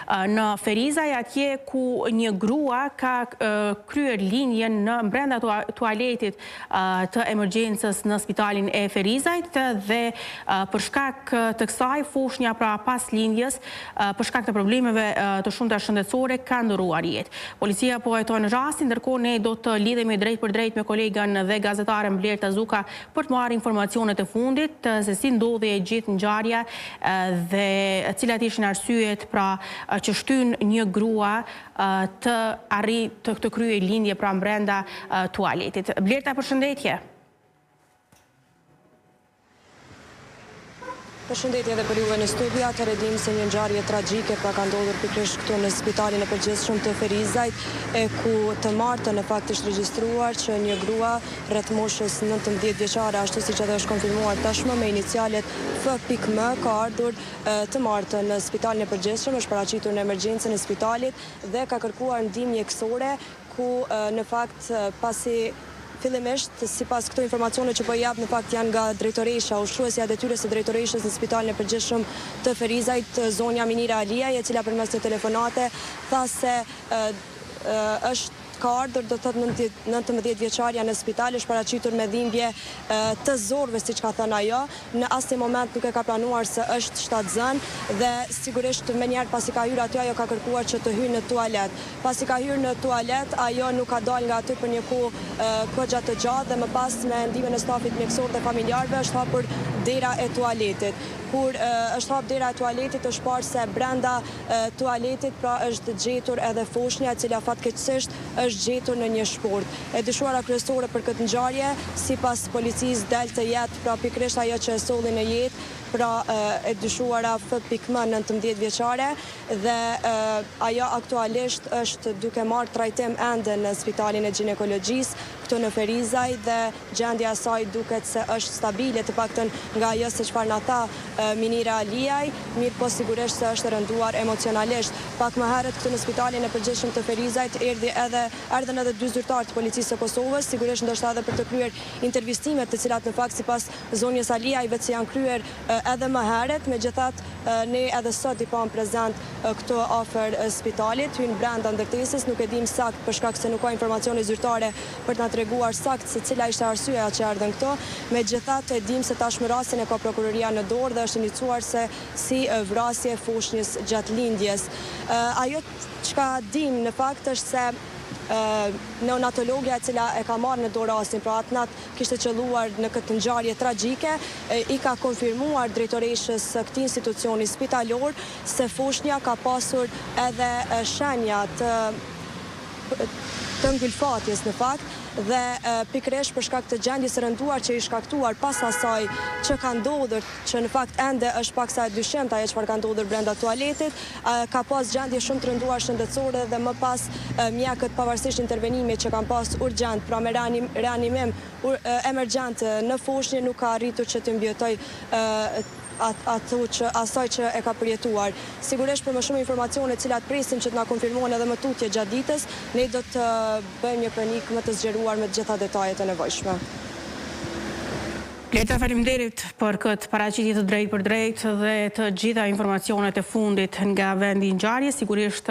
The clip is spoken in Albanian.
në Ferizaj, atje ku një grua ka kryer linjen në brenda tualetit të emergjencës në spitalin e Ferizajt dhe për shkak të kësaj fushnja pra pas lindjes, për shkak të problemeve të shumta shëndetësore ka ndëruar jetë. Policia po heton rastin, ndërkohë ne do të lidhemi drejt për drejt me kolegan dhe gazetaren Blerta Zuka për të marrë informacionet e fundit se si ndodhi e gjithë ngjarja dhe cilat ishin arsyet pra që shtyn një grua të arrijë të kryejë lindje pra brenda tualetit. Blerta, përshëndetje. Përshëndetje edhe për juve në studio. Atëherë dim se një ngjarje tragjike pra ka ndodhur pikërisht këtu në spitalin e përgjithshëm të Ferizajt, ku të martën në fakt është regjistruar që një grua rreth moshës 19 vjeçare, ashtu siç edhe është konfirmuar tashmë me inicialet F.M, ka ardhur të martën në spitalin e përgjithshëm, është paraqitur në emergjencën e spitalit dhe ka kërkuar ndihmë mjekësore, ku në fakt pasi fillimisht, sipas këto informacione që po jap në fakt janë nga drejtoresha, ushtruesja e detyrës së drejtoreshës në spitalin e përgjithshëm të Ferizajt, zonja Minira Aliaj, e cila përmes një telefonate tha se është ka ardhur do të thotë 19 vjeçaria në spital, është paraqitur me dhimbje të zorëve, siç ka thënë ajo. Në asnjë moment nuk e ka planuar se është shtatzën dhe sigurisht menjëherë pasi ka hyrë aty ajo ka kërkuar që të hyjë në tualet. Pasi ka hyrë në tualet, ajo nuk ka dalë nga aty për një kohë goxha të gjatë dhe më pas me ndihmën e stafit mjekësor dhe familjarëve është hapur dera e tualetit. Kur është hap dera e tualetit, është parë se brenda tualetit pra është gjetur edhe fushnja, e cila fatkeqësisht është gjetur në një shport. E dyshuara kryesore për këtë ngjarje, sipas policisë del të jetë pra pikërisht ajo që e solli në jetë, pra e dyshuara F.M 19 vjeçare dhe ajo aktualisht është duke marrë trajtim ende në spitalin e ginekologjisë këtu në Ferizaj dhe gjendja e saj duket se është stabile, të paktën nga ajo se çfarë na tha Minira Aliaj, mirë po sigurisht se është rënduar emocionalisht. Pak më herët këtu në spitalin e përgjithshëm të Ferizajt erdhën edhe dy zyrtarë të policisë së Kosovës, sigurisht ndoshta edhe për të kryer intervistimet, të cilat në fakt sipas zonjës Aliaj vetë janë kryer edhe më herët, megjithatë ne edhe sot i pam prezant këtu afër spitalit, hyn brenda ndërtesës, nuk e dim sakt për shkak se nuk ka informacione zyrtare për t'na treguar sakt se cila ishte arsyeja që erdhën këtu. Megjithatë e dim se tashmë rastin e ka prokuroria në dorë dhe është iniciuar se si vrasje fushnjës gjatë lindjes. Ajo çka dim në fakt është se neonatologja e cila e ka marrë në dorë rastin, pra atë natë kishte qelluar në këtë ngjarje tragjike, i ka konfirmuar drejtoreshës së këtij institucioni spitalor se fushnja ka pasur edhe shenja të ngulfatjes në fakt dhe pikërisht për shkak të gjendjes së rënduar që i shkaktuar pas asaj që ka ndodhur, që në fakt ende është paksa e dyshemta ajo çfarë ka ndodhur brenda tualetit, ka pas gjendje shumë të rënduar shëndetësore dhe më pas mjekët pavarësisht intervenimit që kanë pas urgjent, pra me reanimim emergjent në fushnjë, nuk ka arritur që të mbijetoj asaj që e ka përjetuar. Sigurisht për më shumë informacione cilat presim që të na konfirmohen edhe më tutje gjatë ditës, ne do të bëjmë një kronik më të zgjeruar me të gjitha detajet e nevojshme. Blerta, faleminderit për këtë paraqitje të drejtë për drejtë dhe të gjitha informacionet e fundit nga vendi i ngjarjes. Sigurisht